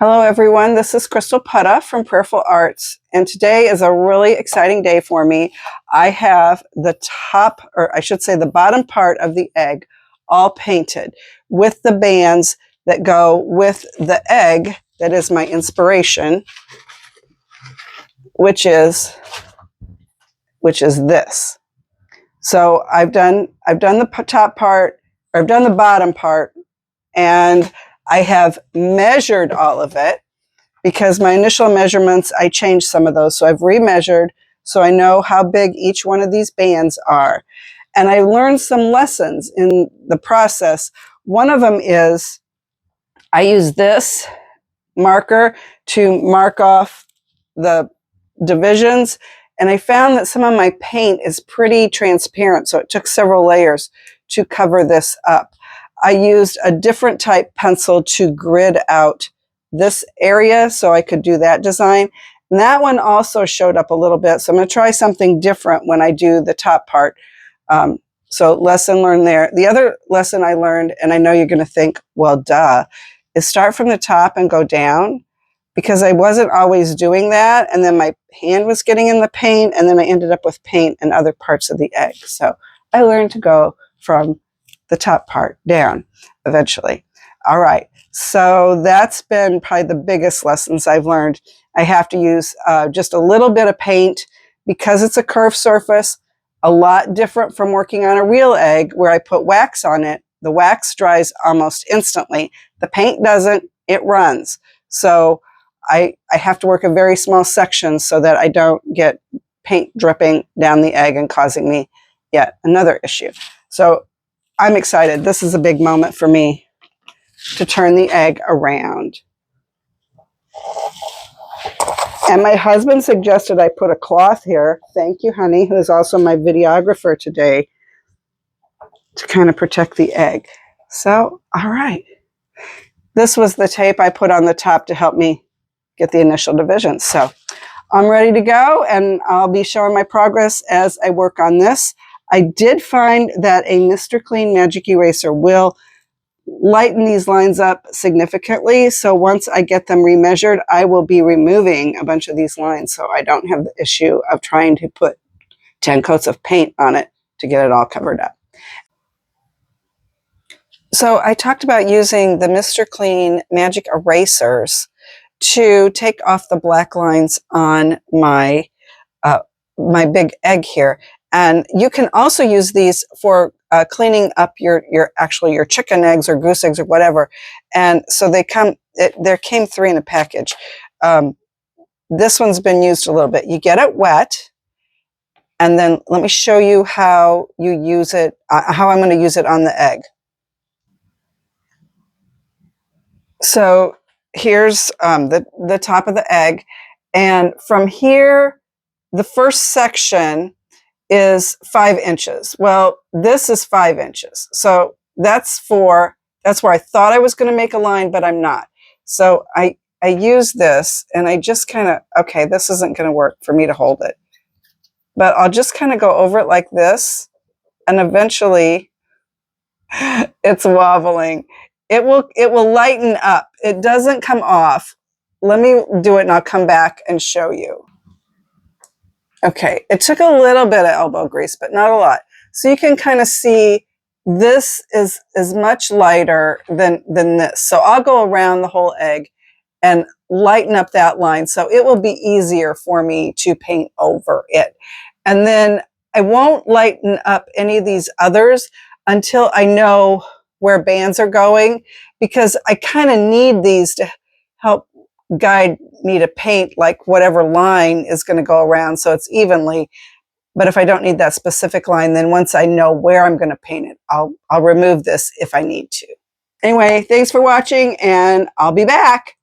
Hello everyone, this is Crystal Potthoff from Prayerful Arts, and today is a really exciting day for me. I have the top, or I should say the bottom part of the egg all painted with the bands that go with the egg that is my inspiration, which is this. So I've done the top part, or I've done the bottom part, and I have measured all of it because my initial measurements, I changed some of those. So I've remeasured so I know how big each one of these bands are. And I learned some lessons in the process. One of them is I use this marker to mark off the divisions. And I found that some of my paint is pretty transparent. So it took several layers to cover this up. I used a different type pencil to grid out this area so I could do that design. And that one also showed up a little bit. So I'm going to try something different when I do the top part. So lesson learned there. The other lesson I learned, and I know you're going to think, well, duh, is start from the top and go down, because I wasn't always doing that. And then my hand was getting in the paint, and then I ended up with paint in other parts of the egg. So I learned to go from the top part down eventually. All right. So that's been probably the biggest lessons I've learned. I have to use just a little bit of paint because it's a curved surface, a lot different from working on a real egg where I put wax on it. The wax dries almost instantly. The paint doesn't, it runs. So I have to work a very small section so that I don't get paint dripping down the egg and causing me yet another issue. So I'm excited. This is a big moment for me to turn the egg around. And my husband suggested I put a cloth here. Thank you, honey, who is also my videographer today, to kind of protect the egg. So, all right. This was the tape I put on the top to help me get the initial divisions. So I'm ready to go, and I'll be showing my progress as I work on this. I did find that a Mr. Clean Magic Eraser will lighten these lines up significantly. So once I get them remeasured, I will be removing a bunch of these lines so I don't have the issue of trying to put 10 coats of paint on it to get it all covered up. So I talked about using the Mr. Clean Magic Erasers to take off the black lines on my my big egg here. And you can also use these for cleaning up your chicken eggs or goose eggs or whatever. And so there came 3 in a package. This one's been used a little bit. You get it wet, and then let me show you how you use it, how I'm going to use it on the egg. So here's the top of the egg, and from here, the first section is 5 inches. Well, this is 5 inches. So that's where I thought I was going to make a line, but I'm not. So I use this, and I just kind of, okay, this isn't going to work for me to hold it. But I'll just kind of go over it like this, and eventually it's wobbling. It will lighten up. It doesn't come off. Let me do it, and I'll come back and show you. Okay, it took a little bit of elbow grease, but not a lot. So you can kind of see this is much lighter than this. So I'll go around the whole egg and lighten up that line so it will be easier for me to paint over it. And then I won't lighten up any of these others until I know where bands are going, because I kind of need these to help guide me to paint like whatever line is going to go around so it's evenly. But if I don't need that specific line, then once I know where I'm going to paint it, I'll remove this if I need to. Anyway, thanks for watching, and I'll be back.